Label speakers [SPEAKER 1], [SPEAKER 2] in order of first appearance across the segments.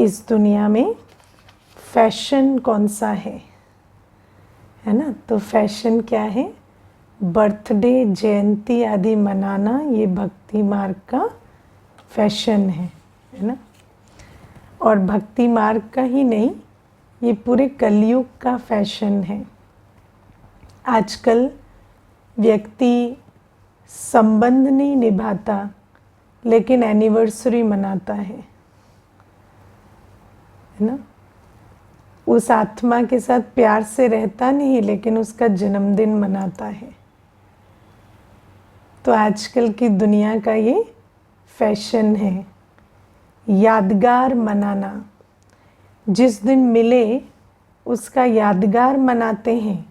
[SPEAKER 1] इस दुनिया में फैशन कौन सा है ना। तो फैशन क्या है? बर्थडे, जयंती आदि मनाना, ये भक्ति मार्ग का फैशन है ना। और भक्ति मार्ग का ही नहीं, ये पूरे कलयुग का फैशन है। आजकल व्यक्ति संबंध नहीं निभाता लेकिन एनिवर्सरी मनाता है ना। उस आत्मा के साथ प्यार से रहता नहीं लेकिन उसका जन्मदिन मनाता है। तो आजकल की दुनिया का ये फैशन है, यादगार मनाना। जिस दिन मिले उसका यादगार मनाते हैं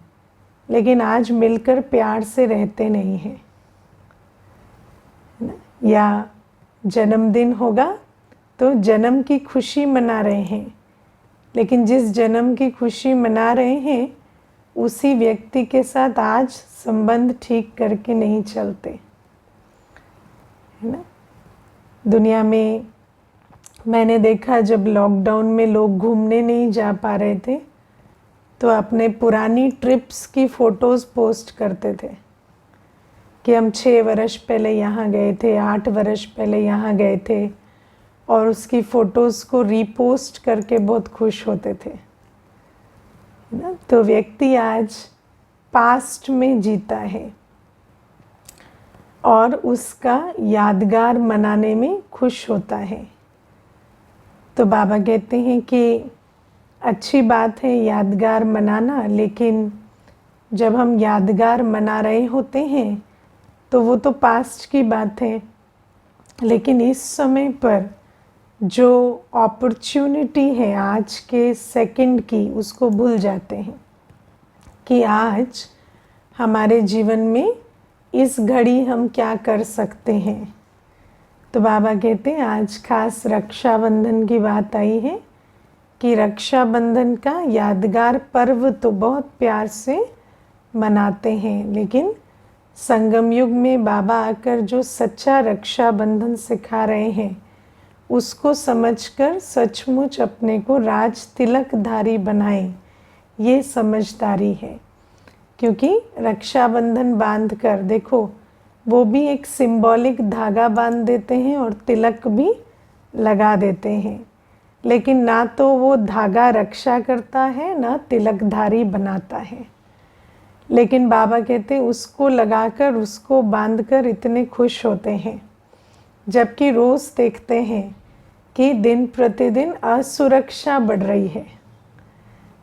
[SPEAKER 1] लेकिन आज मिलकर प्यार से रहते नहीं हैं। या जन्मदिन होगा तो जन्म की खुशी मना रहे हैं लेकिन जिस जन्म की खुशी मना रहे हैं उसी व्यक्ति के साथ आज संबंध ठीक करके नहीं चलते है ना। दुनिया में मैंने देखा, जब लॉकडाउन में लोग घूमने नहीं जा पा रहे थे तो अपने पुरानी ट्रिप्स की फ़ोटोज़ पोस्ट करते थे कि हम 6 वर्ष पहले यहाँ गए थे, 8 वर्ष पहले यहाँ गए थे, और उसकी फ़ोटोज़ को रीपोस्ट करके बहुत खुश होते थे ना। तो व्यक्ति आज पास्ट में जीता है और उसका यादगार मनाने में खुश होता है। तो बाबा कहते हैं कि अच्छी बात है यादगार मनाना, लेकिन जब हम यादगार मना रहे होते हैं तो वो तो पास्ट की बात है, लेकिन इस समय पर जो अपॉर्चुनिटी है आज के सेकंड की, उसको भूल जाते हैं कि आज हमारे जीवन में इस घड़ी हम क्या कर सकते हैं। तो बाबा कहते हैं आज खास रक्षाबंधन की बात आई है कि रक्षाबंधन का यादगार पर्व तो बहुत प्यार से मनाते हैं, लेकिन संगम युग में बाबा आकर जो सच्चा रक्षाबंधन सिखा रहे हैं उसको समझकर सचमुच अपने को राज तिलकधारी बनाएं, ये समझदारी है। क्योंकि रक्षाबंधन बांध कर देखो, वो भी एक सिंबॉलिक धागा बांध देते हैं और तिलक भी लगा देते हैं, लेकिन ना तो वो धागा रक्षा करता है ना तिलकधारी बनाता है। लेकिन बाबा कहते हैं उसको लगाकर, उसको बांधकर इतने खुश होते हैं, जबकि रोज़ देखते हैं कि दिन प्रतिदिन असुरक्षा बढ़ रही है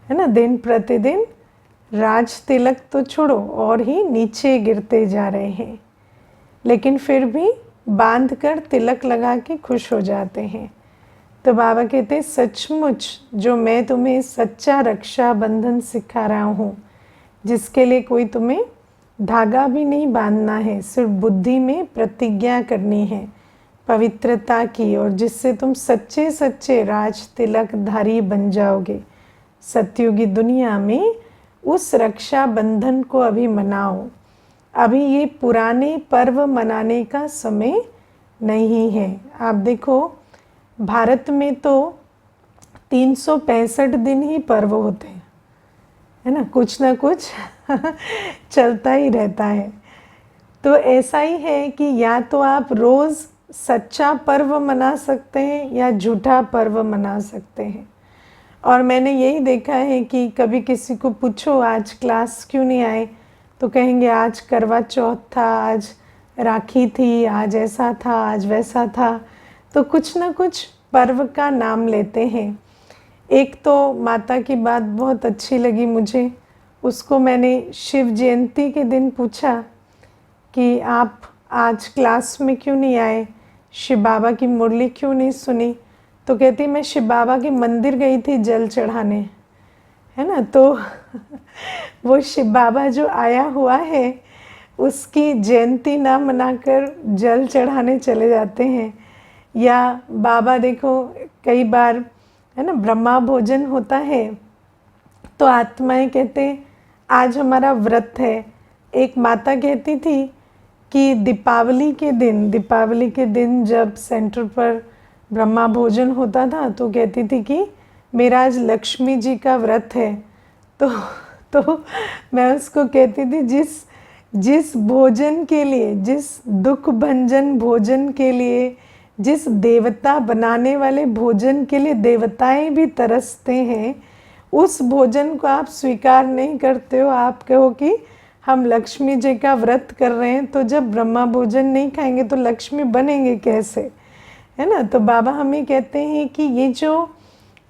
[SPEAKER 1] ना। दिन प्रतिदिन राज तिलक तो छोड़ो और ही नीचे गिरते जा रहे हैं, लेकिन फिर भी बांध कर तिलक लगा के खुश हो जाते हैं। तो बाबा कहते हैं सचमुच जो मैं तुम्हें सच्चा रक्षाबंधन सिखा रहा हूँ, जिसके लिए कोई तुम्हें धागा भी नहीं बांधना है, सिर्फ बुद्धि में प्रतिज्ञा करनी है पवित्रता की, और जिससे तुम सच्चे सच्चे राज तिलकधारी बन जाओगे सतयुगी दुनिया में। उस रक्षाबंधन को अभी मनाओ। अभी ये पुराने पर्व मनाने का समय नहीं है। आप देखो भारत में तो 365 दिन ही पर्व होते हैं है ना, कुछ ना कुछ चलता ही रहता है। तो ऐसा ही है कि या तो आप रोज़ सच्चा पर्व मना सकते हैं या झूठा पर्व मना सकते हैं। और मैंने यही देखा है कि कभी किसी को पूछो आज क्लास क्यों नहीं आए, तो कहेंगे आज करवा चौथ था, आज राखी थी, आज ऐसा था, आज वैसा था। तो कुछ ना कुछ पर्व का नाम लेते हैं। एक तो माता की बात बहुत अच्छी लगी मुझे, उसको मैंने शिव जयंती के दिन पूछा कि आप आज क्लास में क्यों नहीं आए, शिव बाबा की मुरली क्यों नहीं सुनी। तो कहती मैं शिव बाबा के मंदिर गई थी जल चढ़ाने, है ना। तो वो शिव बाबा जो आया हुआ है उसकी जयंती ना मनाकर जल चढ़ाने चले जाते हैं। या बाबा देखो कई बार है ना ब्रह्मा भोजन होता है तो आत्माएं कहते आज हमारा व्रत है। एक माता कहती थी कि दीपावली के दिन जब सेंटर पर ब्रह्मा भोजन होता था तो कहती थी कि मेरा आज लक्ष्मी जी का व्रत है। तो तो मैं उसको कहती थी जिस जिस भोजन के लिए, जिस दुख भंजन भोजन के लिए, जिस देवता बनाने वाले भोजन के लिए देवताएं भी तरसते हैं, उस भोजन को आप स्वीकार नहीं करते हो। आप कहो कि हम लक्ष्मी जी का व्रत कर रहे हैं, तो जब ब्रह्मा भोजन नहीं खाएंगे तो लक्ष्मी बनेंगे कैसे, है ना। तो बाबा हमें कहते हैं कि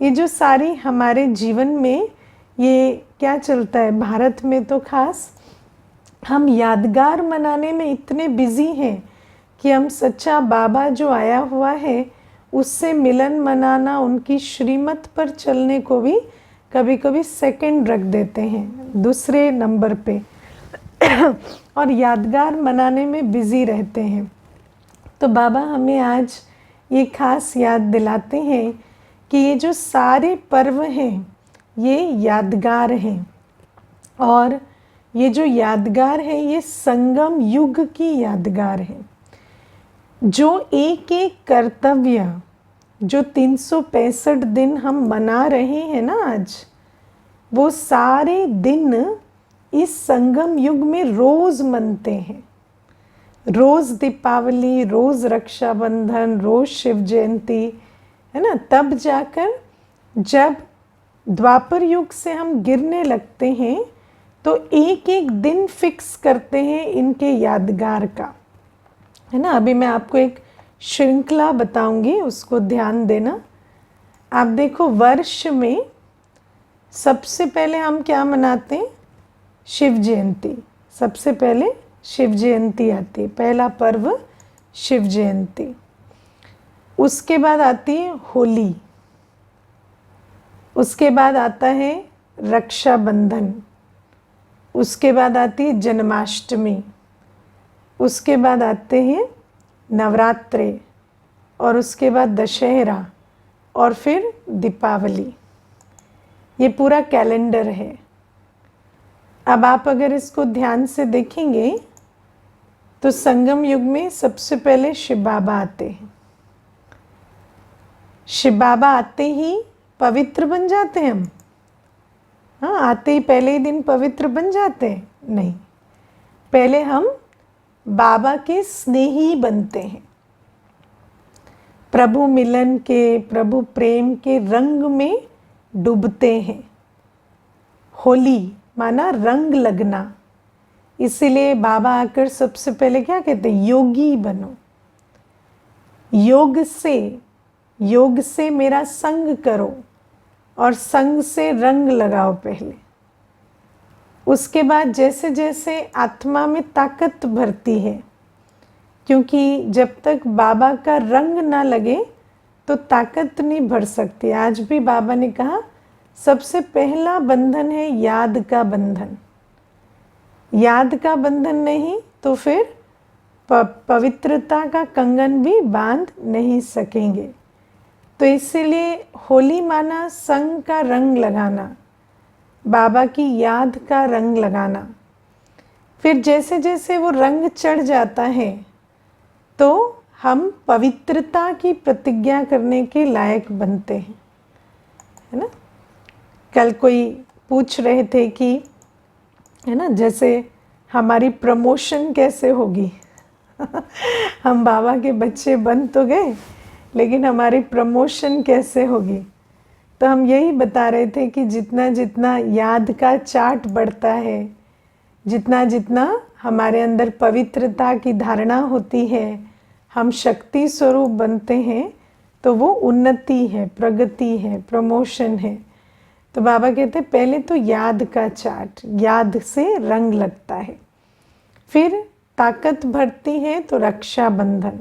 [SPEAKER 1] ये जो सारी हमारे जीवन में ये क्या चलता है, भारत में तो खास हम यादगार मनाने में इतने बिजी हैं कि हम सच्चा बाबा जो आया हुआ है उससे मिलन मनाना, उनकी श्रीमत पर चलने को भी कभी कभी सेकंड रख देते हैं, दूसरे नंबर पे और यादगार मनाने में बिजी रहते हैं। तो बाबा हमें आज ये खास याद दिलाते हैं कि ये जो सारे पर्व हैं ये यादगार हैं, और ये जो यादगार है ये संगम युग की यादगार है। जो एक एक कर्तव्य जो 365 दिन हम मना रहे हैं ना आज, वो सारे दिन इस संगम युग में रोज मनते हैं। रोज दीपावली, रोज रक्षाबंधन, रोज शिव जयंती, है ना। तब जाकर जब द्वापर युग से हम गिरने लगते हैं तो एक एक दिन फिक्स करते हैं इनके यादगार का, है ना। अभी मैं आपको एक श्रृंखला बताऊंगी, उसको ध्यान देना। आप देखो, वर्ष में सबसे पहले हम क्या मनाते हैं, शिव जयंती। सबसे पहले शिव जयंती आती है, पहला पर्व शिव जयंती। उसके बाद आती है होली, उसके बाद आता है रक्षाबंधन, उसके बाद आती है जन्माष्टमी, उसके बाद आते हैं नवरात्रे, और उसके बाद दशहरा, और फिर दीपावली। ये पूरा कैलेंडर है। अब आप अगर इसको ध्यान से देखेंगे तो संगम युग में सबसे पहले शिव बाबा आते हैं। शिव बाबा आते ही पवित्र बन जाते हैं हम? हाँ, आते ही पहले ही दिन पवित्र बन जाते हैं? नहीं, पहले हम बाबा के स्नेही बनते हैं। प्रभु मिलन के, प्रभु प्रेम के रंग में डूबते हैं। होली माना रंग लगना, इसीलिए बाबा आकर सबसे पहले क्या कहते हैं, योगी बनो। योग से मेरा संग करो, और संग से रंग लगाओ पहले। उसके बाद जैसे जैसे आत्मा में ताकत भरती है, क्योंकि जब तक बाबा का रंग ना लगे तो ताकत नहीं भर सकती। आज भी बाबा ने कहा सबसे पहला बंधन है याद का बंधन। याद का बंधन नहीं तो फिर पवित्रता का कंगन भी बांध नहीं सकेंगे। तो इसीलिए होली माना संग का रंग लगाना, बाबा की याद का रंग लगाना। फिर जैसे जैसे वो रंग चढ़ जाता है तो हम पवित्रता की प्रतिज्ञा करने के लायक बनते हैं, है ना। कल कोई पूछ रहे थे कि, है ना, जैसे हमारी प्रमोशन कैसे होगी हम बाबा के बच्चे बन तो गए, लेकिन हमारी प्रमोशन कैसे होगी। तो हम यही बता रहे थे कि जितना जितना याद का चार्ट बढ़ता है, जितना जितना हमारे अंदर पवित्रता की धारणा होती है, हम शक्ति स्वरूप बनते हैं, तो वो उन्नति है, प्रगति है, प्रमोशन है। तो बाबा कहते पहले तो याद का चार्ट, याद से रंग लगता है। फिर ताकत बढ़ती है तो रक्षाबंधन,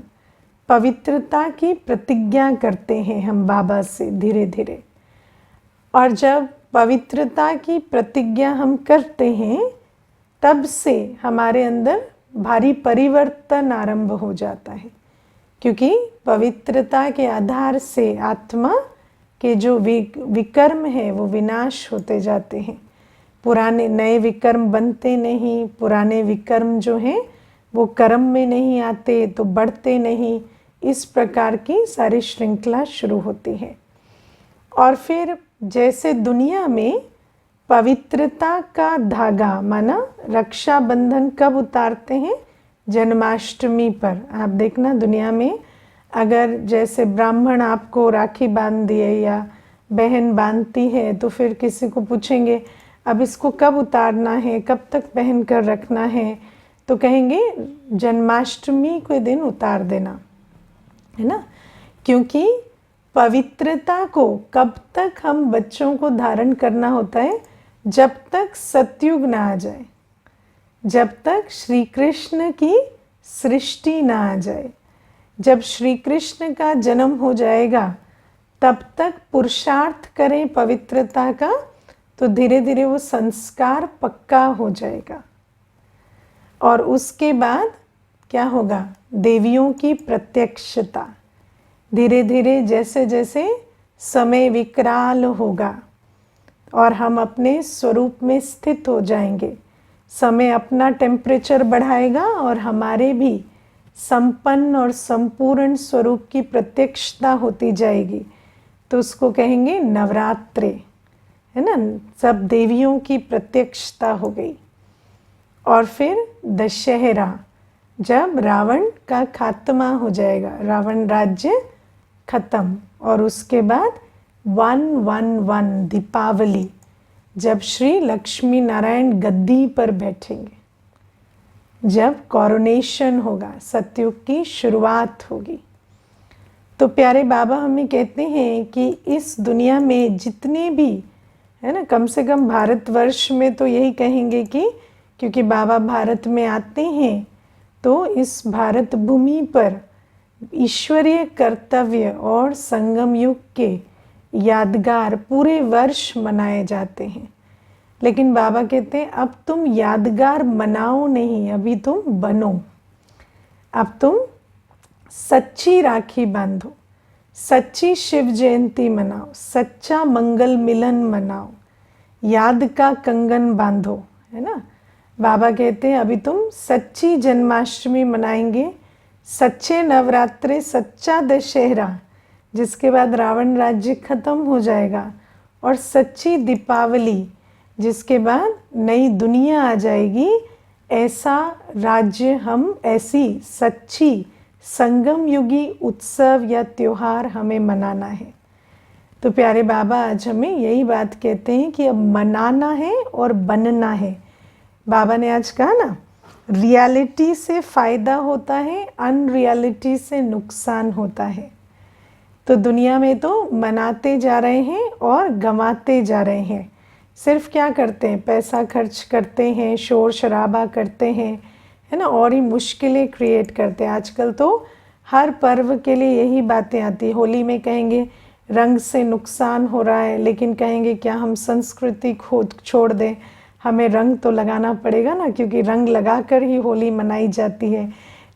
[SPEAKER 1] पवित्रता की प्रतिज्ञा करते हैं हम बाबा से धीरे धीरे। और जब पवित्रता की प्रतिज्ञा हम करते हैं तब से हमारे अंदर भारी परिवर्तन आरंभ हो जाता है, क्योंकि पवित्रता के आधार से आत्मा के जो विकर्म है वो विनाश होते जाते हैं। पुराने नए विकर्म बनते नहीं, पुराने विकर्म जो हैं वो कर्म में नहीं आते तो बढ़ते नहीं, इस प्रकार की सारी श्रृंखला शुरू होती है। और फिर जैसे दुनिया में पवित्रता का धागा माना रक्षाबंधन कब उतारते हैं? जन्माष्टमी पर। आप देखना दुनिया में अगर जैसे ब्राह्मण आपको राखी बांध दिए या बहन बांधती है तो फिर किसी को पूछेंगे अब इसको कब उतारना है, कब तक पहन कर रखना है, तो कहेंगे जन्माष्टमी के दिन उतार देना, है ना। क्योंकि पवित्रता को कब तक हम बच्चों को धारण करना होता है? जब तक सतयुग ना आ जाए, जब तक श्री कृष्ण की सृष्टि ना आ जाए। जब श्री कृष्ण का जन्म हो जाएगा तब तक पुरुषार्थ करें पवित्रता का, तो धीरे धीरे वो संस्कार पक्का हो जाएगा। और उसके बाद क्या होगा? देवियों की प्रत्यक्षता। धीरे धीरे जैसे जैसे समय विकराल होगा और हम अपने स्वरूप में स्थित हो जाएंगे, समय अपना टेम्परेचर बढ़ाएगा और हमारे भी संपन्न और संपूर्ण स्वरूप की प्रत्यक्षता होती जाएगी, तो उसको कहेंगे नवरात्रे, है ना। सब देवियों की प्रत्यक्षता हो गई। और फिर दशहरा, जब रावण का खात्मा हो जाएगा, रावण राज्य खत्म, और उसके बाद 111 दीपावली, जब श्री लक्ष्मी नारायण गद्दी पर बैठेंगे, जब कॉरोनेशन होगा, सतयुग की शुरुआत होगी। तो प्यारे बाबा हमें कहते हैं कि इस दुनिया में जितने भी, है ना, कम से कम भारतवर्ष में तो यही कहेंगे कि क्योंकि बाबा भारत में आते हैं तो इस भारत भूमि पर ईश्वरीय कर्तव्य और संगम युग के यादगार पूरे वर्ष मनाए जाते हैं। लेकिन बाबा कहते हैं अब तुम यादगार मनाओ नहीं, अभी तुम बनो। अब तुम सच्ची राखी बांधो, सच्ची शिव जयंती मनाओ, सच्चा मंगल मिलन मनाओ, याद का कंगन बांधो, है ना। बाबा कहते हैं अभी तुम सच्ची जन्माष्टमी मनाएंगे, सच्चे नवरात्रे, सच्चा दशहरा, जिसके बाद रावण राज्य खत्म हो जाएगा, और सच्ची दीपावली, जिसके बाद नई दुनिया आ जाएगी। ऐसा राज्य हम, ऐसी सच्ची संगम युगी उत्सव या त्योहार हमें मनाना है। तो प्यारे बाबा आज हमें यही बात कहते हैं कि अब मनाना है और बनना है। बाबा ने आज कहा ना, रियलिटी से फ़ायदा होता है, अनरियलिटी से नुकसान होता है। तो दुनिया में तो मनाते जा रहे हैं और गंवाते जा रहे हैं। सिर्फ क्या करते हैं? पैसा खर्च करते हैं, शोर शराबा करते हैं, है ना, और ही मुश्किलें क्रिएट करते हैं। आजकल तो हर पर्व के लिए यही बातें आती। होली में कहेंगे रंग से नुकसान हो रहा है, लेकिन कहेंगे क्या हम संस्कृति खोद छोड़ दें? हमें रंग तो लगाना पड़ेगा ना, क्योंकि रंग लगाकर ही होली मनाई जाती है।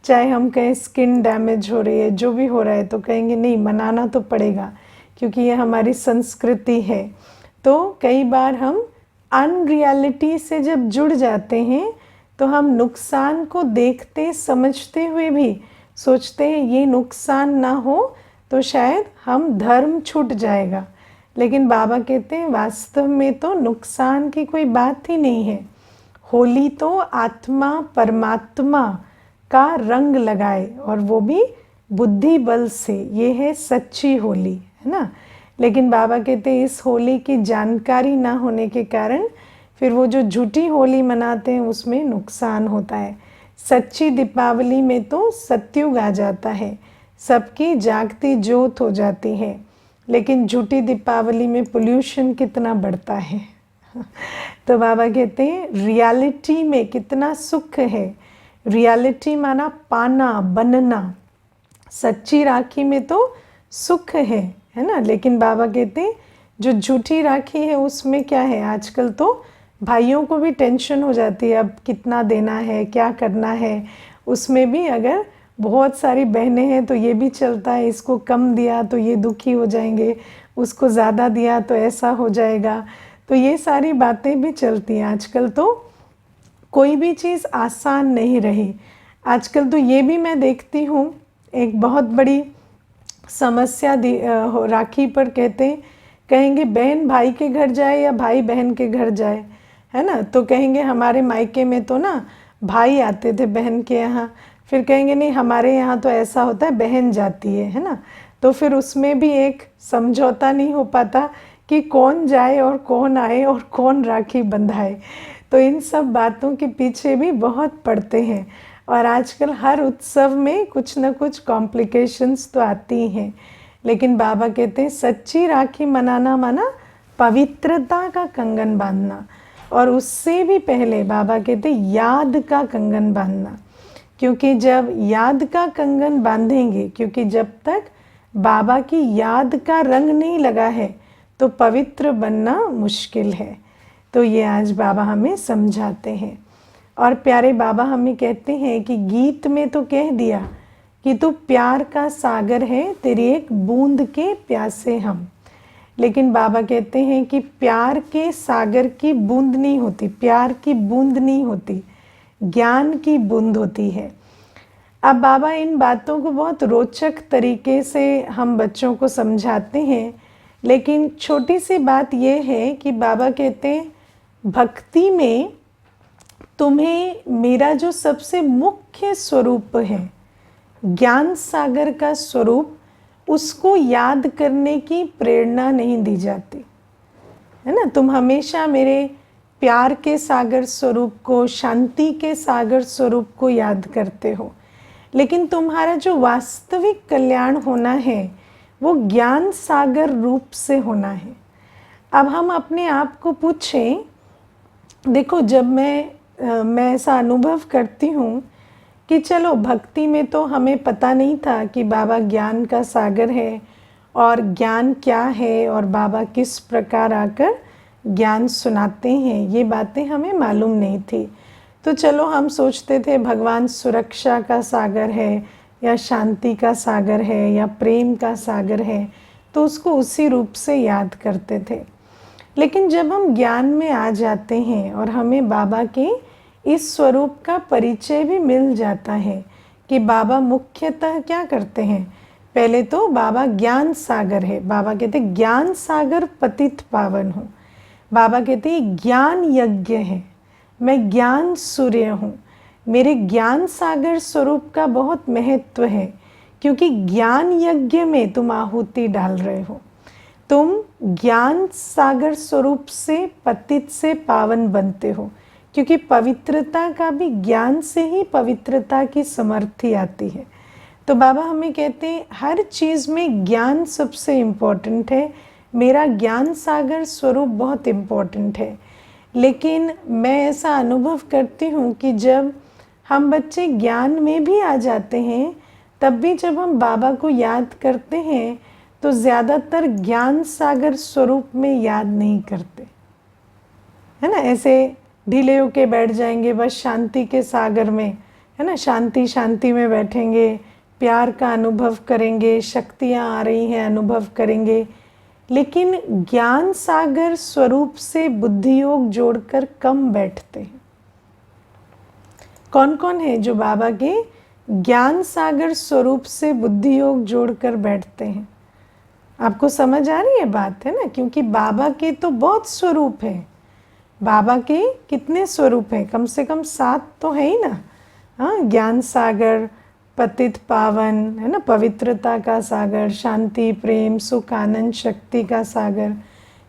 [SPEAKER 1] चाहे हम कहें स्किन डैमेज हो रही है, जो भी हो रहा है, तो कहेंगे नहीं, मनाना तो पड़ेगा क्योंकि ये हमारी संस्कृति है। तो कई बार हम अनरियलिटी से जब जुड़ जाते हैं तो हम नुकसान को देखते समझते हुए भी सोचते हैं ये नुकसान ना हो तो शायद हम धर्म छूट जाएगा। लेकिन बाबा कहते हैं वास्तव में तो नुकसान की कोई बात ही नहीं है। होली तो आत्मा परमात्मा का रंग लगाए, और वो भी बुद्धि बल से। ये है सच्ची होली, है ना। लेकिन बाबा कहते हैं इस होली की जानकारी ना होने के कारण फिर वो जो झूठी होली मनाते हैं उसमें नुकसान होता है। सच्ची दीपावली में तो सतयुग आ जाता है, सबकी जागती ज्योत हो जाती है। लेकिन झूठी दीपावली में पोल्यूशन कितना बढ़ता है। तो बाबा कहते हैं रियलिटी में कितना सुख है। रियलिटी माना पाना, बनना। सच्ची राखी में तो सुख है ना। लेकिन बाबा कहते हैं जो झूठी राखी है उसमें क्या है, आजकल तो भाइयों को भी टेंशन हो जाती है, अब कितना देना है, क्या करना है। उसमें भी अगर बहुत सारी बहनें हैं तो ये भी चलता है, इसको कम दिया तो ये दुखी हो जाएंगे, उसको ज़्यादा दिया तो ऐसा हो जाएगा। तो ये सारी बातें भी चलती हैं। आजकल तो कोई भी चीज़ आसान नहीं रही। आजकल तो ये भी मैं देखती हूँ, एक बहुत बड़ी समस्या राखी पर कहते हैं, कहेंगे बहन भाई के घर जाए या भाई बहन के घर जाए, है ना, तो कहेंगे हमारे मायके में तो ना भाई आते थे बहन के यहाँ, फिर कहेंगे नहीं हमारे यहाँ तो ऐसा होता है बहन जाती है ना। तो फिर उसमें भी एक समझौता नहीं हो पाता कि कौन जाए और कौन आए और कौन राखी बंधाए। तो इन सब बातों के पीछे भी बहुत पड़ते हैं, और आजकल हर उत्सव में कुछ ना कुछ कॉम्प्लिकेशंस तो आती हैं। लेकिन बाबा कहते हैं सच्ची राखी मनाना माना पवित्रता का कंगन बांधना, और उससे भी पहले बाबा कहते हैं याद का कंगन बांधना, क्योंकि जब याद का कंगन बांधेंगे, क्योंकि जब तक बाबा की याद का रंग नहीं लगा है तो पवित्र बनना मुश्किल है। तो ये आज बाबा हमें समझाते हैं। और प्यारे बाबा हमें कहते हैं कि गीत में तो कह दिया कि तू प्यार का सागर है, तेरी एक बूंद के प्यासे हम। लेकिन बाबा कहते हैं कि प्यार के सागर की बूंद नहीं होती, प्यार की बूंद नहीं होती, ज्ञान की बूंद होती है। अब बाबा इन बातों को बहुत रोचक तरीके से हम बच्चों को समझाते हैं, लेकिन छोटी सी बात यह है कि बाबा कहते हैं भक्ति में तुम्हें मेरा जो सबसे मुख्य स्वरूप है, ज्ञान सागर का स्वरूप, उसको याद करने की प्रेरणा नहीं दी जाती है ना। तुम हमेशा मेरे प्यार के सागर स्वरूप को, शांति के सागर स्वरूप को याद करते हो, लेकिन तुम्हारा जो वास्तविक कल्याण होना है वो ज्ञान सागर रूप से होना है। अब हम अपने आप को पूछें, देखो जब मैं ऐसा अनुभव करती हूँ कि चलो भक्ति में तो हमें पता नहीं था कि बाबा ज्ञान का सागर है और ज्ञान क्या है और बाबा किस प्रकार आकर ज्ञान सुनाते हैं, ये बातें हमें मालूम नहीं थी। तो चलो हम सोचते थे भगवान सुरक्षा का सागर है या शांति का सागर है या प्रेम का सागर है, तो उसको उसी रूप से याद करते थे। लेकिन जब हम ज्ञान में आ जाते हैं और हमें बाबा के इस स्वरूप का परिचय भी मिल जाता है कि बाबा मुख्यतः क्या करते हैं, पहले तो बाबा ज्ञान सागर है। बाबा कहते ज्ञान सागर पतित पावन हूँ। बाबा कहते ज्ञान यज्ञ है, मैं ज्ञान सूर्य हूँ। मेरे ज्ञान सागर स्वरूप का बहुत महत्व है, क्योंकि ज्ञान यज्ञ में तुम आहुति डाल रहे हो। तुम ज्ञान सागर स्वरूप से पतित से पावन बनते हो, क्योंकि पवित्रता का भी ज्ञान से ही पवित्रता की समर्थी आती है। तो बाबा हमें कहते हैं हर चीज़ में ज्ञान सबसे इम्पोर्टेंट है, मेरा ज्ञान सागर स्वरूप बहुत इम्पोर्टेंट है। लेकिन मैं ऐसा अनुभव करती हूँ कि जब हम बच्चे ज्ञान में भी आ जाते हैं, तब भी जब हम बाबा को याद करते हैं तो ज़्यादातर ज्ञान सागर स्वरूप में याद नहीं करते, है ना। ऐसे ढीले होके बैठ जाएंगे बस शांति के सागर में, है ना, शांति शांति में बैठेंगे, प्यार का अनुभव करेंगे, शक्तियाँ आ रही हैं अनुभव करेंगे, लेकिन ज्ञान सागर स्वरूप से बुद्धि योग जोड़कर कम बैठते हैं। कौन कौन है जो बाबा के ज्ञान सागर स्वरूप से बुद्धि योग जोड़कर बैठते हैं? आपको समझ आ रही है बात, है ना, क्योंकि बाबा के तो बहुत स्वरूप हैं। बाबा के कितने स्वरूप हैं? कम से कम 7 तो है ही ना। हाँ, ज्ञान सागर, पतित पावन, है ना, पवित्रता का सागर, शांति प्रेम सुख आनंद शक्ति का सागर।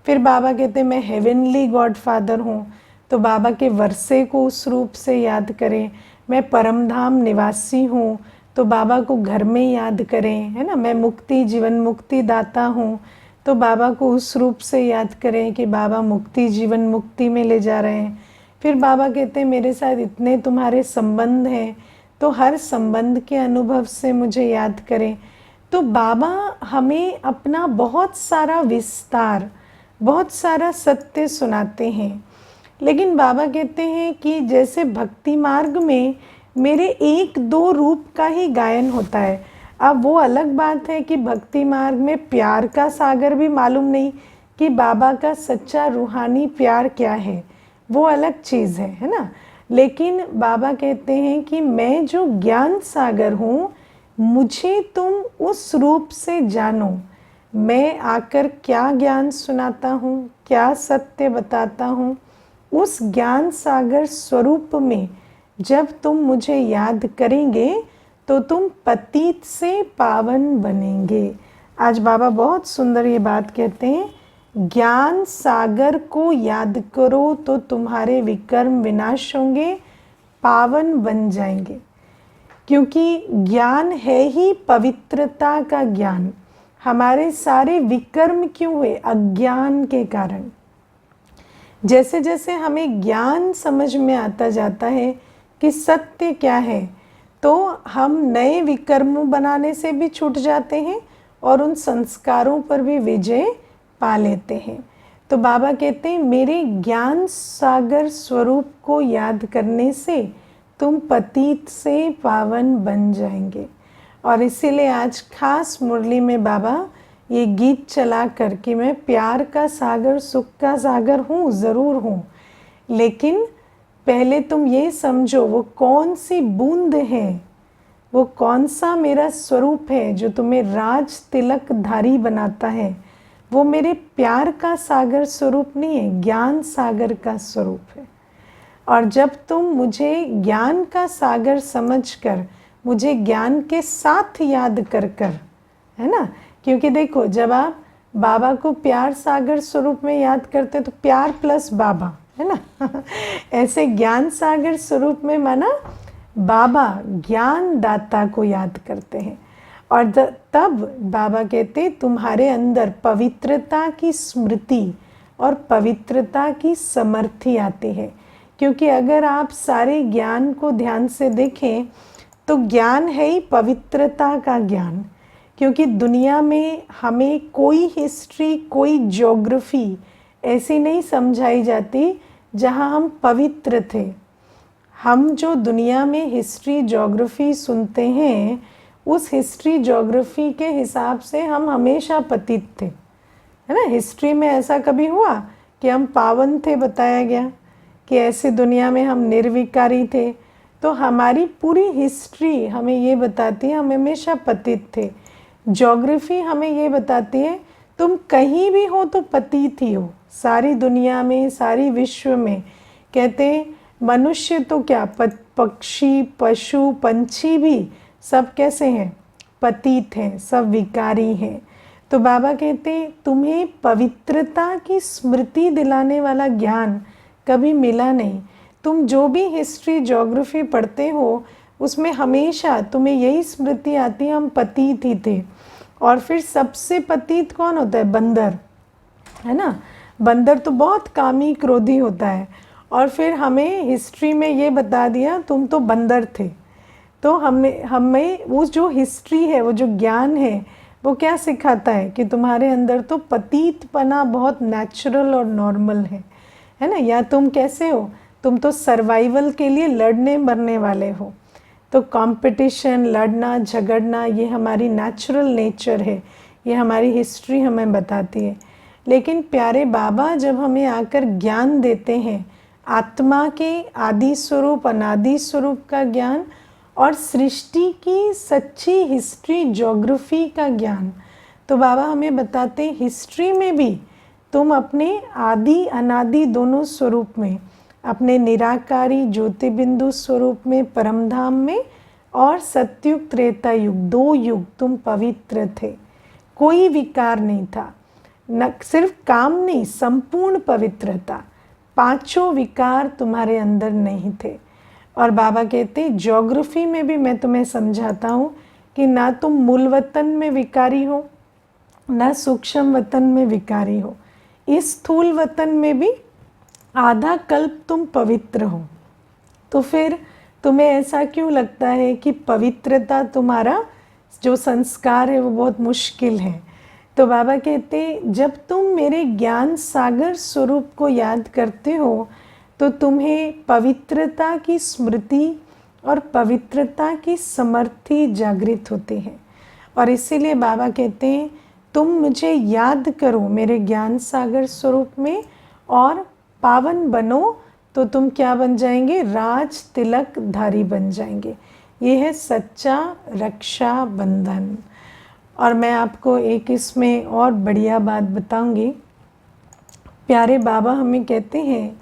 [SPEAKER 1] फिर बाबा कहते हैं मैं हेवनली गॉड फादर हूँ, तो बाबा के वर्षे को उस रूप से याद करें। मैं परमधाम निवासी हूँ, तो बाबा को घर में याद करें, है ना। मैं मुक्ति जीवन मुक्ति दाता हूँ, तो बाबा को उस रूप से याद करें कि बाबा मुक्ति जीवन मुक्ति में ले जा रहे हैं। फिर बाबा कहते हैं मेरे साथ इतने तुम्हारे संबंध हैं, तो हर संबंध के अनुभव से मुझे याद करें। तो बाबा हमें अपना बहुत सारा विस्तार, बहुत सारा सत्य सुनाते हैं। लेकिन बाबा कहते हैं कि जैसे भक्ति मार्ग में मेरे 1-2 रूप का ही गायन होता है। अब वो अलग बात है कि भक्ति मार्ग में प्यार का सागर भी मालूम नहीं कि बाबा का सच्चा रूहानी प्यार क्या है, वो अलग चीज़ है ना। लेकिन बाबा कहते हैं कि मैं जो ज्ञान सागर हूँ, मुझे तुम उस रूप से जानो। मैं आकर क्या ज्ञान सुनाता हूँ, क्या सत्य बताता हूँ, उस ज्ञान सागर स्वरूप में जब तुम मुझे याद करेंगे तो तुम पतित से पावन बनेंगे। आज बाबा बहुत सुंदर ये बात कहते हैं, ज्ञान सागर को याद करो तो तुम्हारे विकर्म विनाश होंगे, पावन बन जाएंगे। क्योंकि ज्ञान है ही पवित्रता का ज्ञान। हमारे सारे विकर्म क्यों हुए? अज्ञान के कारण। जैसे जैसे हमें ज्ञान समझ में आता जाता है कि सत्य क्या है, तो हम नए विकर्म बनाने से भी छूट जाते हैं और उन संस्कारों पर भी विजय पा लेते हैं। तो बाबा कहते हैं, मेरे ज्ञान सागर स्वरूप को याद करने से तुम पतित से पावन बन जाएंगे। और इसीलिए आज खास मुरली में बाबा ये गीत चला कर कि मैं प्यार का सागर, सुख का सागर हूँ, ज़रूर हूँ, लेकिन पहले तुम ये समझो वो कौन सी बूंद है, वो कौन सा मेरा स्वरूप है जो तुम्हें राज तिलक धारी बनाता है। वो मेरे प्यार का सागर स्वरूप नहीं है, ज्ञान सागर का स्वरूप है। और जब तुम मुझे ज्ञान का सागर समझकर, मुझे ज्ञान के साथ याद कर कर, है ना, क्योंकि देखो जब आप बाबा को प्यार सागर स्वरूप में याद करते तो प्यार प्लस बाबा, है ना ऐसे ज्ञान सागर स्वरूप में माना बाबा ज्ञान दाता को याद करते हैं। और तब बाबा कहते तुम्हारे अंदर पवित्रता की स्मृति और पवित्रता की समर्थी आती है। क्योंकि अगर आप सारे ज्ञान को ध्यान से देखें तो ज्ञान है ही पवित्रता का ज्ञान। क्योंकि दुनिया में हमें कोई हिस्ट्री, कोई ज्योग्राफी ऐसी नहीं समझाई जाती जहाँ हम पवित्र थे। हम जो दुनिया में हिस्ट्री ज्योग्राफी सुनते हैं, उस हिस्ट्री ज्योग्राफी के हिसाब से हम हमेशा पतित थे, है ना। हिस्ट्री में ऐसा कभी हुआ कि हम पावन थे, बताया गया कि ऐसी दुनिया में हम निर्विकारी थे। तो हमारी पूरी हिस्ट्री हमें ये बताती है हम हमेशा पतित थे। ज्योग्राफी हमें ये बताती है तुम कहीं भी हो तो पतित ही हो। सारी दुनिया में, सारी विश्व में कहते मनुष्य तो क्या, पक्षी, पशु, पंछी भी सब कैसे हैं? पतित हैं, सब विकारी हैं। तो बाबा कहते तुम्हें पवित्रता की स्मृति दिलाने वाला ज्ञान कभी मिला नहीं। तुम जो भी हिस्ट्री ज्योग्राफी पढ़ते हो उसमें हमेशा तुम्हें यही स्मृति आती है हम पतित ही थे। और फिर सबसे पतित कौन होता है? बंदर, है ना। बंदर तो बहुत कामी क्रोधी होता है। और फिर हमें हिस्ट्री में ये बता दिया तुम तो बंदर थे। तो हमें वो जो हिस्ट्री है, वो जो ज्ञान है, वो क्या सिखाता है कि तुम्हारे अंदर तो पतितपना बहुत नेचुरल और नॉर्मल है ना। या तुम कैसे हो? तुम तो सर्वाइवल के लिए लड़ने मरने वाले हो। तो कंपटीशन, लड़ना झगड़ना, ये हमारी नेचुरल नेचर है, ये हमारी हिस्ट्री हमें बताती है। लेकिन प्यारे बाबा जब हमें आकर ज्ञान देते हैं, आत्मा के आदि स्वरूप, अनादि स्वरूप का ज्ञान और सृष्टि की सच्ची हिस्ट्री ज्योग्राफी का ज्ञान, तो बाबा हमें बताते हैं हिस्ट्री में भी तुम अपने आदि अनादि दोनों स्वरूप में, अपने निराकारी ज्योति बिंदु स्वरूप में परमधाम में, और सतयुग त्रेता युग, दो युग तुम पवित्र थे। कोई विकार नहीं था, न सिर्फ काम नहीं, संपूर्ण पवित्रता, पांचों विकार तुम्हारे अंदर नहीं थे। और बाबा कहते ज्योग्राफी में भी मैं तुम्हें समझाता हूँ कि ना तुम मूल वतन में विकारी हो, ना सूक्ष्म वतन में विकारी हो। इस स्थूल वतन में भी आधा कल्प तुम पवित्र हो। तो फिर तुम्हें ऐसा क्यों लगता है कि पवित्रता तुम्हारा जो संस्कार है वो बहुत मुश्किल है? तो बाबा कहते जब तुम मेरे ज्ञान सागर स्वरूप को याद करते हो तो तुम्हें पवित्रता की स्मृति और पवित्रता की समर्थी जागृत होती है। और इसीलिए बाबा कहते हैं तुम मुझे याद करो मेरे ज्ञान सागर स्वरूप में और पावन बनो, तो तुम क्या बन जाएंगे? राज तिलक धारी बन जाएंगे। ये है सच्चा रक्षा बंधन। और मैं आपको एक इसमें और बढ़िया बात बताऊंगी। प्यारे बाबा हमें कहते हैं,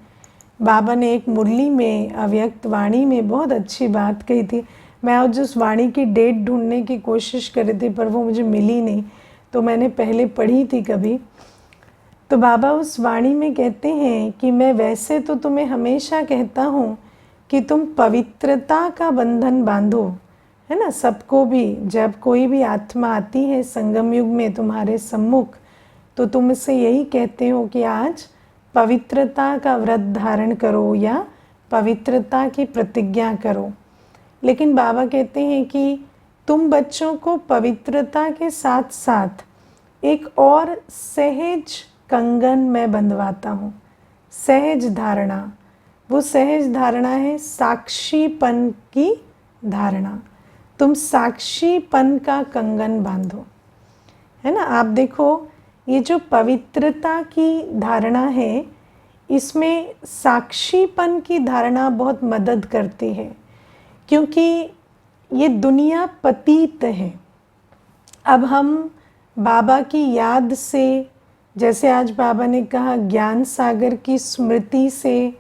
[SPEAKER 1] बाबा ने एक मुरली में अव्यक्त वाणी में बहुत अच्छी बात कही थी। मैं आज उस वाणी की डेट ढूंढने की कोशिश कर रही थी पर वो मुझे मिली नहीं, तो मैंने पहले पढ़ी थी कभी। तो बाबा उस वाणी में कहते हैं कि मैं वैसे तो तुम्हें हमेशा कहता हूँ कि तुम पवित्रता का बंधन बांधो, है ना। सबको भी, जब कोई भी आत्मा आती है संगम युग में तुम्हारे सम्मुख, तो तुम इससे यही कहते हो कि आज पवित्रता का व्रत धारण करो या पवित्रता की प्रतिज्ञा करो। लेकिन बाबा कहते हैं कि तुम बच्चों को पवित्रता के साथ साथ एक और सहज कंगन मैं बंधवाता हूँ। सहज धारणा, वो सहज धारणा है साक्षीपन की धारणा। तुम साक्षीपन का कंगन बांधो, है ना। आप देखो, ये जो पवित्रता की धारणा है, इसमें साक्षीपन की धारणा बहुत मदद करती है, क्योंकि ये दुनिया पतित है। अब हम बाबा की याद से, जैसे आज बाबा ने कहा, ज्ञान सागर की स्मृति से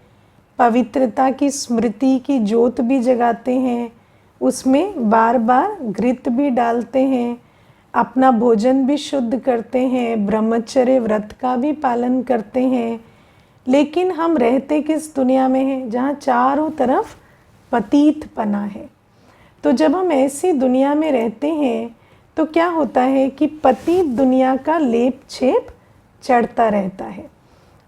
[SPEAKER 1] पवित्रता की स्मृति की ज्योत भी जगाते हैं, उसमें बार बार घृत भी डालते हैं, अपना भोजन भी शुद्ध करते हैं, ब्रह्मचर्य व्रत का भी पालन करते हैं। लेकिन हम रहते किस दुनिया में हैं जहाँ चारों तरफ पतितपना है। तो जब हम ऐसी दुनिया में रहते हैं तो क्या होता है कि पतित दुनिया का लेप छेप चढ़ता रहता है।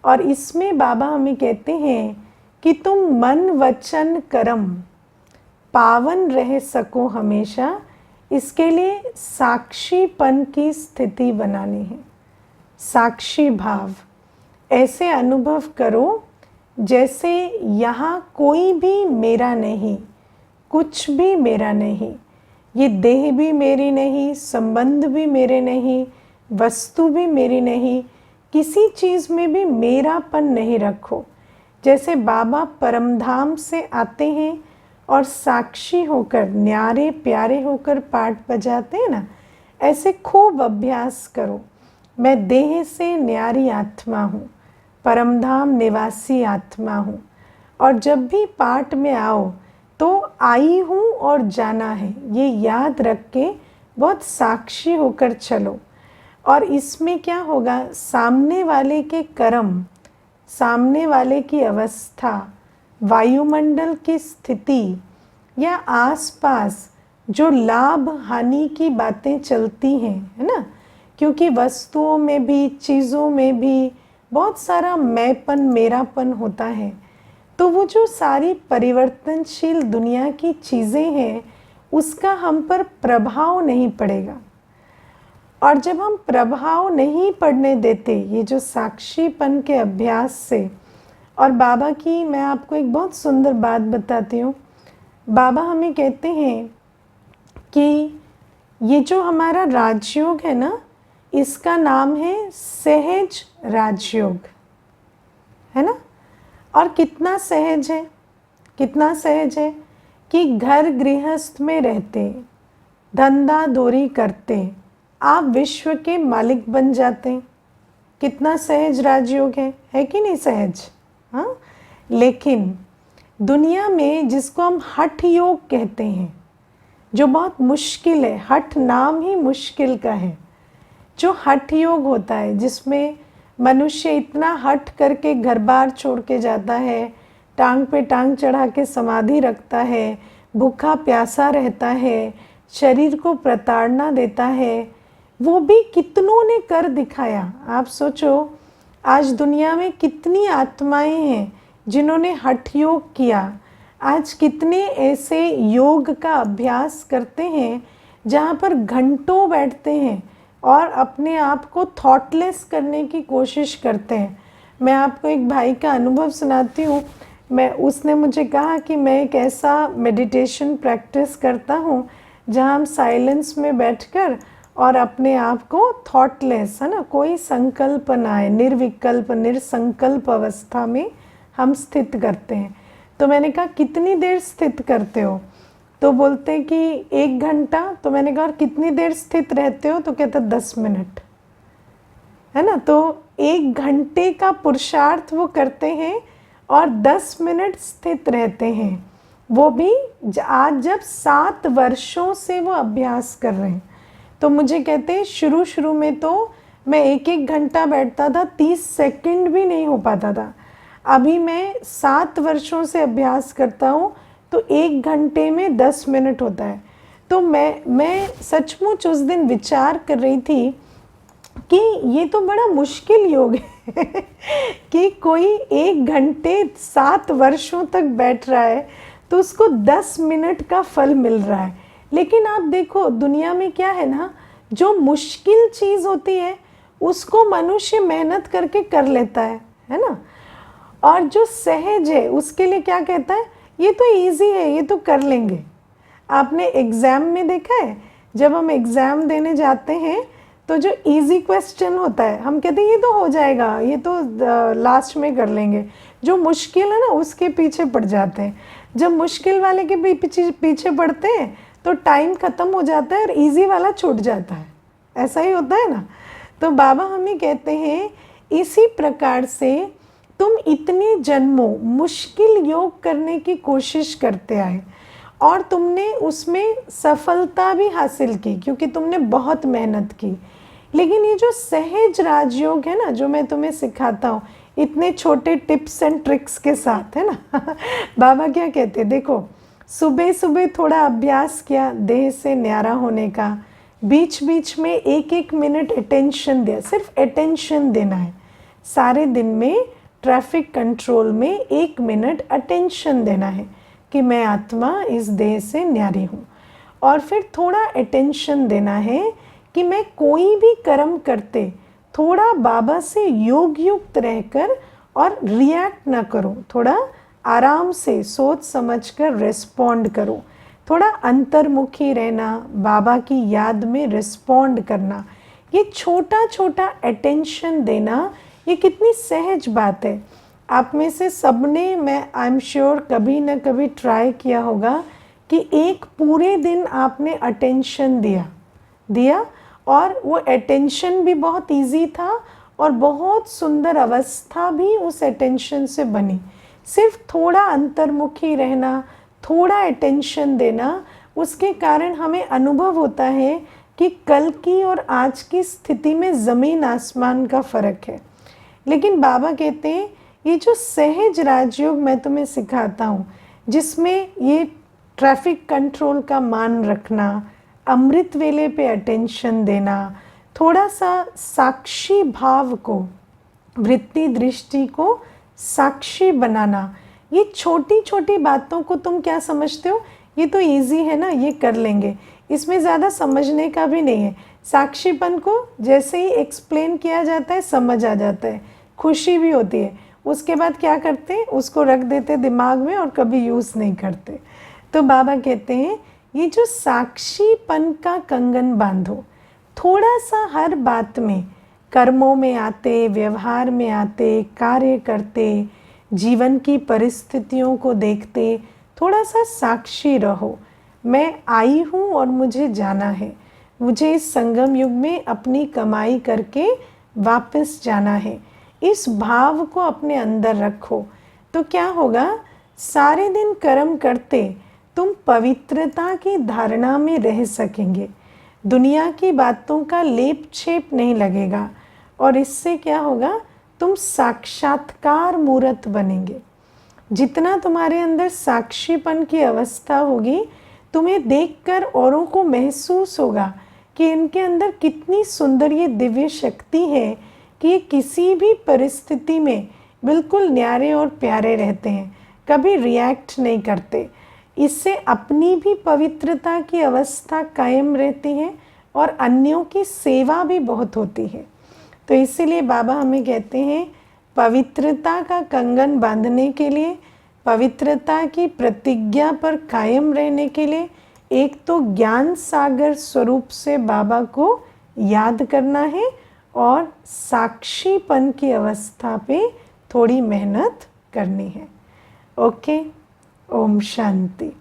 [SPEAKER 1] और इसमें बाबा हमें कहते हैं कि तुम मन वचन कर्म पावन रह सको हमेशा, इसके लिए साक्षीपन की स्थिति बनानी है। साक्षी भाव, ऐसे अनुभव करो जैसे यहाँ कोई भी मेरा नहीं, कुछ भी मेरा नहीं, ये देह भी मेरी नहीं, संबंध भी मेरे नहीं, वस्तु भी मेरी नहीं, किसी चीज़ में भी मेरापन नहीं रखो। जैसे बाबा परमधाम से आते हैं और साक्षी होकर, न्यारे प्यारे होकर पाठ बजाते हैं ना, ऐसे खूब अभ्यास करो। मैं देह से न्यारी आत्मा हूँ, परमधाम निवासी आत्मा हूँ, और जब भी पाठ में आओ तो आई हूँ और जाना है, ये याद रख के बहुत साक्षी होकर चलो। और इसमें क्या होगा, सामने वाले के कर्म, सामने वाले की अवस्था, वायुमंडल की स्थिति या आसपास जो लाभ हानि की बातें चलती हैं, है ना, क्योंकि वस्तुओं में भी, चीज़ों में भी बहुत सारा मैंपन, मेरापन होता है। तो वो जो सारी परिवर्तनशील दुनिया की चीज़ें हैं, उसका हम पर प्रभाव नहीं पड़ेगा। और जब हम प्रभाव नहीं पड़ने देते ये जो साक्षीपन के अभ्यास से, और बाबा की मैं आपको एक बहुत सुंदर बात बताती हूँ। बाबा हमें कहते हैं कि ये जो हमारा राजयोग है ना, इसका नाम है सहज राजयोग, है ना। और कितना सहज है, कितना सहज है कि घर गृहस्थ में रहते, धंधा दोरी करते, आप विश्व के मालिक बन जाते हैं। कितना सहज राजयोग है कि नहीं सहज। हाँ, लेकिन दुनिया में जिसको हम हठ योग कहते हैं, जो बहुत मुश्किल है, हठ नाम ही मुश्किल का है, जो हठ योग होता है, जिसमें मनुष्य इतना हठ करके घर बार छोड़ के जाता है, टांग पे टांग चढ़ा के समाधि रखता है, भूखा प्यासा रहता है, शरीर को प्रताड़ना देता है, वो भी कितनों ने कर दिखाया। आप सोचो, आज दुनिया में कितनी आत्माएं हैं जिन्होंने हठ योग किया। आज कितने ऐसे योग का अभ्यास करते हैं जहाँ पर घंटों बैठते हैं और अपने आप को थॉटलेस करने की कोशिश करते हैं। मैं आपको एक भाई का अनुभव सुनाती हूँ। उसने मुझे कहा कि मैं एक ऐसा मेडिटेशन प्रैक्टिस करता हूँ जहाँ हम साइलेंस में बैठकर और अपने आप को थॉटलेस, है ना, कोई संकल्प ना आए, निर्विकल्प निरसंकल्प अवस्था में हम स्थित करते हैं। तो मैंने कहा कितनी देर स्थित करते हो। तो बोलते कि 1 घंटा। तो मैंने कहा और कितनी देर स्थित रहते हो? तो कहते 10 मिनट, है ना। तो 1 घंटे का पुरुषार्थ वो करते हैं और 10 मिनट स्थित रहते हैं, वो भी आज जब 7 वर्षों से वो अभ्यास कर रहे हैं। तो मुझे कहते हैं शुरू शुरू में तो मैं 1-1 घंटा बैठता था, 30 सेकंड भी नहीं हो पाता था। अभी मैं 7 वर्षों से अभ्यास करता हूँ तो 1 घंटे में 10 मिनट होता है। तो मैं सचमुच उस दिन विचार कर रही थी कि ये तो बड़ा मुश्किल योग है कि कोई 1 घंटे 7 वर्षों तक बैठ रहा है तो उसको 10 मिनट का फल मिल रहा है। लेकिन आप देखो दुनिया में क्या है ना, जो मुश्किल चीज़ होती है उसको मनुष्य मेहनत करके कर लेता है ना। और जो सहज है उसके लिए क्या कहता है, ये तो इजी है, ये तो कर लेंगे। आपने एग्ज़ाम में देखा है, जब हम एग्ज़ाम देने जाते हैं तो जो इजी क्वेश्चन होता है हम कहते हैं ये तो हो जाएगा, ये तो लास्ट में कर लेंगे। जो मुश्किल है ना उसके पीछे पड़ जाते हैं। जब मुश्किल वाले के पीछे पड़ते हैं तो टाइम ख़त्म हो जाता है और इजी वाला छूट जाता है। ऐसा ही होता है ना। तो बाबा हमें कहते हैं इसी प्रकार से तुम इतने जन्मों मुश्किल योग करने की कोशिश करते आए और तुमने उसमें सफलता भी हासिल की क्योंकि तुमने बहुत मेहनत की। लेकिन ये जो सहज राजयोग है ना, जो मैं तुम्हें सिखाता हूँ इतने छोटे टिप्स एंड ट्रिक्स के साथ, है ना बाबा क्या कहते हैं, देखो सुबह सुबह थोड़ा अभ्यास किया देह से न्यारा होने का, बीच बीच में 1-1 मिनट अटेंशन दिया, सिर्फ अटेंशन देना है। सारे दिन में ट्रैफिक कंट्रोल में 1 मिनट अटेंशन देना है कि मैं आत्मा इस देह से न्यारी हूँ। और फिर थोड़ा अटेंशन देना है कि मैं कोई भी कर्म करते थोड़ा बाबा से योग युक्त रहकर और रिएक्ट ना करूँ, थोड़ा आराम से सोच समझकर रिस्पॉन्ड करूँ, थोड़ा अंतर्मुखी रहना, बाबा की याद में रिस्पॉन्ड करना। ये छोटा छोटा अटेंशन देना, ये कितनी सहज बात है। आप में से सबने, मैं आई एम श्योर कभी ना कभी ट्राई किया होगा कि एक पूरे दिन आपने अटेंशन दिया और वो अटेंशन भी बहुत इजी था और बहुत सुंदर अवस्था भी उस अटेंशन से बनी। सिर्फ थोड़ा अंतर्मुखी रहना, थोड़ा अटेंशन देना, उसके कारण हमें अनुभव होता है कि कल की और आज की स्थिति में ज़मीन आसमान का फ़र्क है। लेकिन बाबा कहते हैं ये जो सहज राजयोग मैं तुम्हें सिखाता हूँ, जिसमें ये ट्रैफिक कंट्रोल का मान रखना, अमृत वेले पे अटेंशन देना, थोड़ा सा साक्षी भाव को, वृत्ति दृष्टि को साक्षी बनाना, ये छोटी छोटी बातों को तुम क्या समझते हो, ये तो इजी है ना, ये कर लेंगे, इसमें ज़्यादा समझने का भी नहीं है। साक्षीपन को जैसे ही एक्सप्लेन किया जाता है समझ आ जाता है, खुशी भी होती है। उसके बाद क्या करते हैं, उसको रख देते दिमाग में और कभी यूज़ नहीं करते। तो बाबा कहते हैं ये जो साक्षीपन का कंगन बांधो, थोड़ा सा हर बात में, कर्मों में आते, व्यवहार में आते, कार्य करते, जीवन की परिस्थितियों को देखते, थोड़ा सा साक्षी रहो। मैं आई हूँ और मुझे जाना है, मुझे इस संगम युग में अपनी कमाई करके वापस जाना है। इस भाव को अपने अंदर रखो तो क्या होगा, सारे दिन कर्म करते तुम पवित्रता की धारणा में रह सकेंगे, दुनिया की बातों का लेप छेप नहीं लगेगा और इससे क्या होगा, तुम साक्षात्कार मूर्त बनेंगे। जितना तुम्हारे अंदर साक्षीपन की अवस्था होगी, तुम्हें देखकर औरों को महसूस होगा कि इनके अंदर कितनी सुंदर ये दिव्य शक्ति है कि ये किसी भी परिस्थिति में बिल्कुल न्यारे और प्यारे रहते हैं, कभी रिएक्ट नहीं करते। इससे अपनी भी पवित्रता की अवस्था कायम रहती है और अन्यों की सेवा भी बहुत होती है। तो इसीलिए बाबा हमें कहते हैं पवित्रता का कंगन बांधने के लिए, पवित्रता की प्रतिज्ञा पर कायम रहने के लिए, एक तो ज्ञान सागर स्वरूप से बाबा को याद करना है और साक्षीपन की अवस्था पे थोड़ी मेहनत करनी है। ओके, ओम शांति।